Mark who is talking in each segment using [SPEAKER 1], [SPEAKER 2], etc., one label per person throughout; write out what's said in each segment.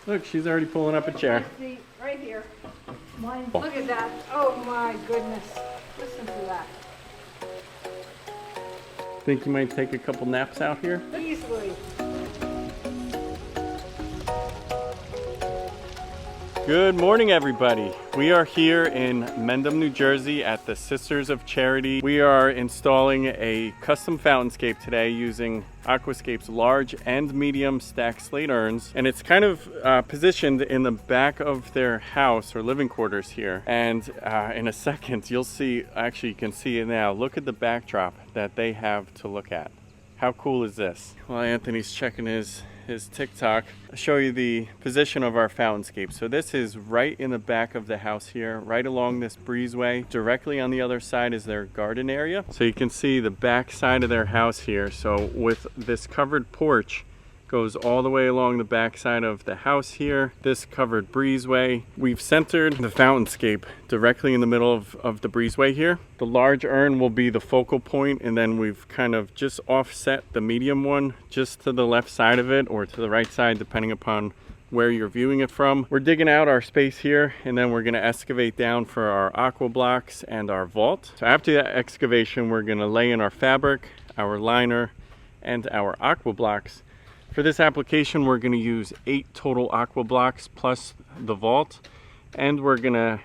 [SPEAKER 1] Look, she's already pulling up a chair.
[SPEAKER 2] See, right here. Mine. Look at that. Oh my goodness. Listen to that.
[SPEAKER 1] Think you might take a couple naps out here?
[SPEAKER 2] Easily.
[SPEAKER 1] Good morning, everybody. We are here in Mendham, New Jersey at the Sisters of Charity. We are installing a custom fountainscape today using Aquascape's large and medium stacked slate urns. And it's kind of positioned in the back of their house or living quarters here. And in a second, you'll see, actually you can see it now. Look at the backdrop that they have to look at. How cool is this? While Anthony's checking his TikTok, I'll show you the position of our fountainscape. So this is right in the back of the house here, right along this breezeway. Directly on the other side is their garden area. So you can see the back side of their house here. So with this covered porch, goes all the way along the back side of the house here, this covered breezeway. We've centered the fountainscape directly in the middle of the breezeway here. The large urn will be the focal point, and then we've kind of just offset the medium one just to the left side of it or to the right side, depending upon where you're viewing it from. We're digging out our space here, and then we're gonna excavate down for our Aquablox and our vault. So after that excavation, we're gonna lay in our fabric, our liner, and our Aquablox. For this application, we're going to use 8 total Aquablocks plus the vault, and we're going to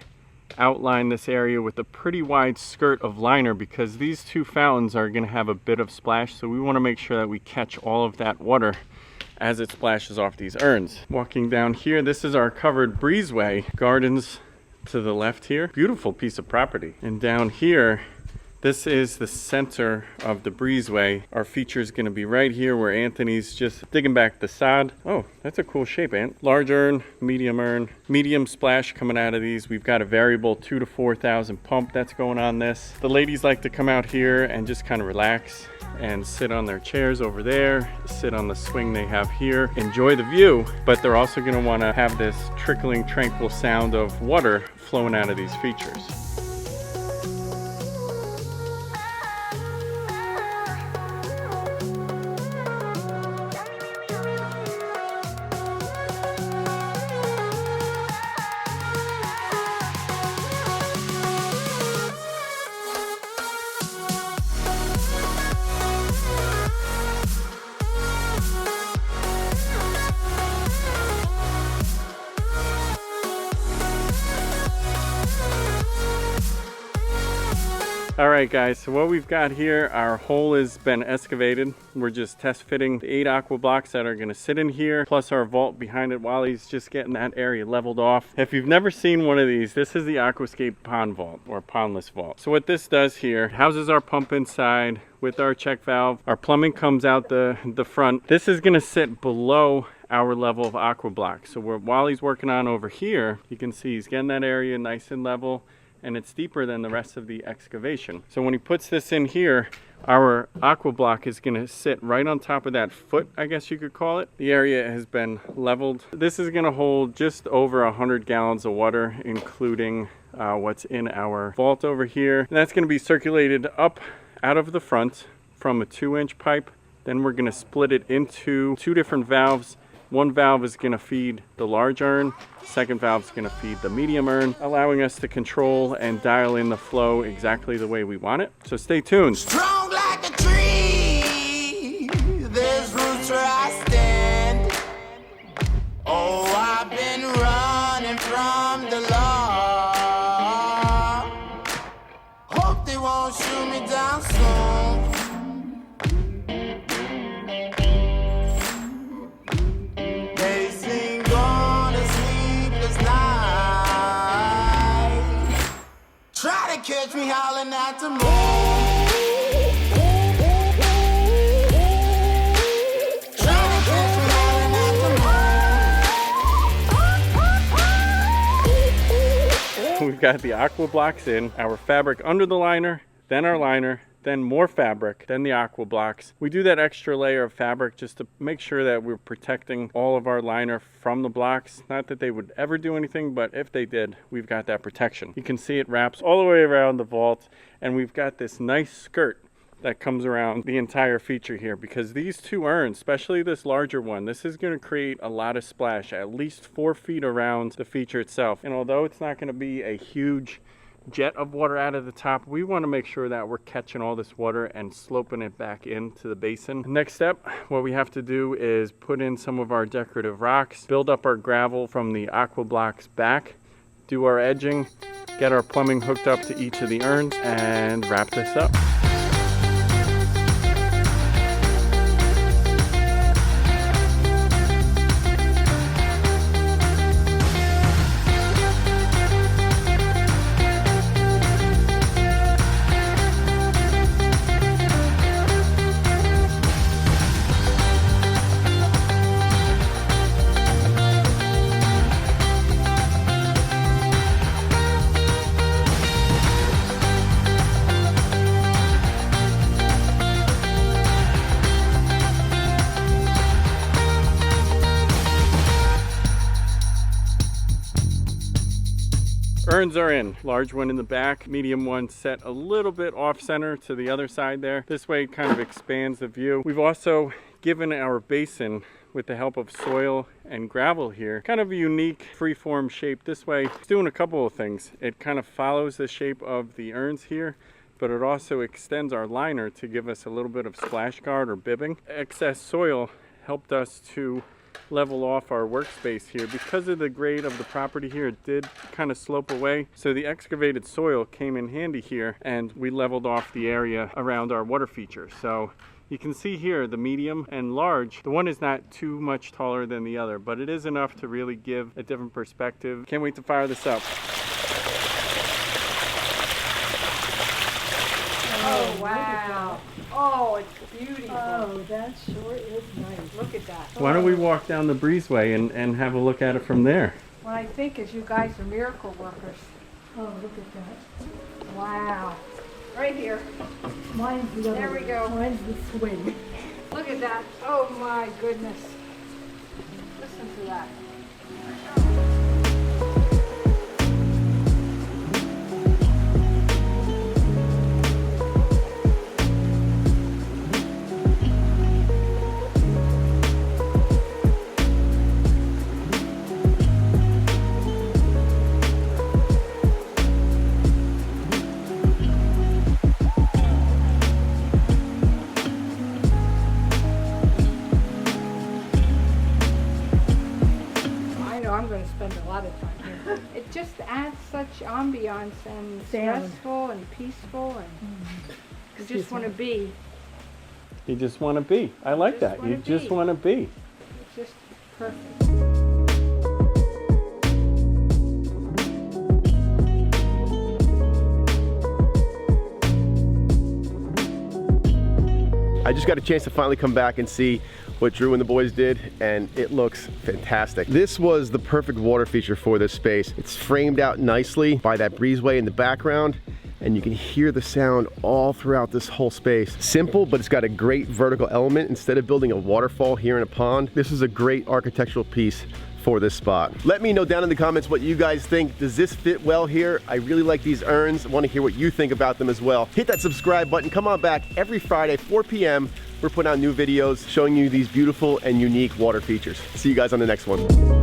[SPEAKER 1] outline this area with a pretty wide skirt of liner because these two fountains are going to have a bit of splash, so we want to make sure that we catch all of that water as it splashes off these urns. Walking down here, this is our covered breezeway. Gardens to the left here. Beautiful piece of property. And down here, this is the center of the breezeway. Our feature is going to be right here where Anthony's just digging back the sod. Oh, that's a cool shape, Ant. Large urn, medium splash coming out of these. We've got a variable 2,000 to 4,000 pump that's going on this. The ladies like to come out here and just kind of relax and sit on their chairs over there, sit on the swing they have here, enjoy the view, but they're also going to want to have this trickling, tranquil sound of water flowing out of these features. All right, guys, so what we've got here, our hole has been excavated. We're just test fitting the 8 Aquablocks that are gonna sit in here, plus our vault behind it while he's just getting that area leveled off. If you've never seen one of these, this is the Aquascape Pond Vault or Pondless Vault. So what this does here, houses our pump inside with our check valve. Our plumbing comes out the front. This is gonna sit below our level of Aquablock. So while he's working on over here, you can see he's getting that area nice and level, and it's deeper than the rest of the excavation. So when he puts this in here, our Aquablock is gonna sit right on top of that foot, I guess you could call it. The area has been leveled. This is gonna hold just over 100 gallons of water, including what's in our vault over here. And that's gonna be circulated up out of the front from a 2-inch pipe. Then we're gonna split it into 2 different valves. One valve is going to feed the large urn, second valve is going to feed the medium urn, allowing us to control and dial in the flow exactly the way we want it. So stay tuned.
[SPEAKER 3] Strong like a tree, there's roots where I stand. Oh, I've been running from the law. Hope they won't shoot me down soon. Catch me howling at the moon. Trying to catch me howling at the moon.
[SPEAKER 1] We've got the Aquablocks in, our fabric under the liner, then our liner, then more fabric, then the Aquablocks. We do that extra layer of fabric just to make sure that we're protecting all of our liner from the blocks. Not that they would ever do anything, but if they did, we've got that protection. You can see it wraps all the way around the vault, and we've got this nice skirt that comes around the entire feature here, because these two urns, especially this larger one, this is going to create a lot of splash, at least 4 feet around the feature itself. And although it's not going to be a huge jet of water out of the top, we want to make sure that we're catching all this water and sloping it back into the basin. Next step, what we have to do is put in some of our decorative rocks, build up our gravel from the Aquablox back, do our edging, get our plumbing hooked up to each of the urns, and wrap this up. Urns are in. Large one in the back, medium one set a little bit off center to the other side there. This way it kind of expands the view. We've also given our basin, with the help of soil and gravel here, kind of a unique freeform shape. This way it's doing a couple of things. It kind of follows the shape of the urns here, but it also extends our liner to give us a little bit of splash guard or bibbing. Excess soil helped us to level off our workspace here. Because of the grade of the property here, it did kind of slope away, so the excavated soil came in handy here, and we leveled off the area around our water feature. So you can see here the medium and large, the one is not too much taller than the other, but it is enough to really give a different perspective. Can't wait to fire this up.
[SPEAKER 2] Oh, wow. Oh, it's beautiful.
[SPEAKER 4] Oh, that sure is nice.
[SPEAKER 2] Look at that.
[SPEAKER 1] Why don't we walk down the breezeway and have a look at it from there?
[SPEAKER 2] What I think is you guys are miracle workers.
[SPEAKER 4] Oh, look at that.
[SPEAKER 2] Wow. Right here.
[SPEAKER 4] Mine's the other
[SPEAKER 2] There we
[SPEAKER 4] way.
[SPEAKER 2] go.
[SPEAKER 4] Mine's the swing.
[SPEAKER 2] Look at that. Oh my goodness. Listen to that. I'm going to spend a lot of time here. It just adds such ambiance and
[SPEAKER 4] Sound.
[SPEAKER 2] restful and peaceful, and you just want to be.
[SPEAKER 1] You just want to be. I like that. You just want to be.
[SPEAKER 2] It's just perfect.
[SPEAKER 5] I just got a chance to finally come back and see what Drew and the boys did, and it looks fantastic. This was the perfect water feature for this space. It's framed out nicely by that breezeway in the background, and you can hear the sound all throughout this whole space. Simple, but it's got a great vertical element. Instead of building a waterfall here in a pond, this is a great architectural piece for this spot. Let me know down in the comments what you guys think. Does this fit well here? I really like these urns. I want to hear what you think about them as well. Hit that subscribe button. Come on back every Friday, 4 p.m. We're putting out new videos showing you these beautiful and unique water features. See you guys on the next one.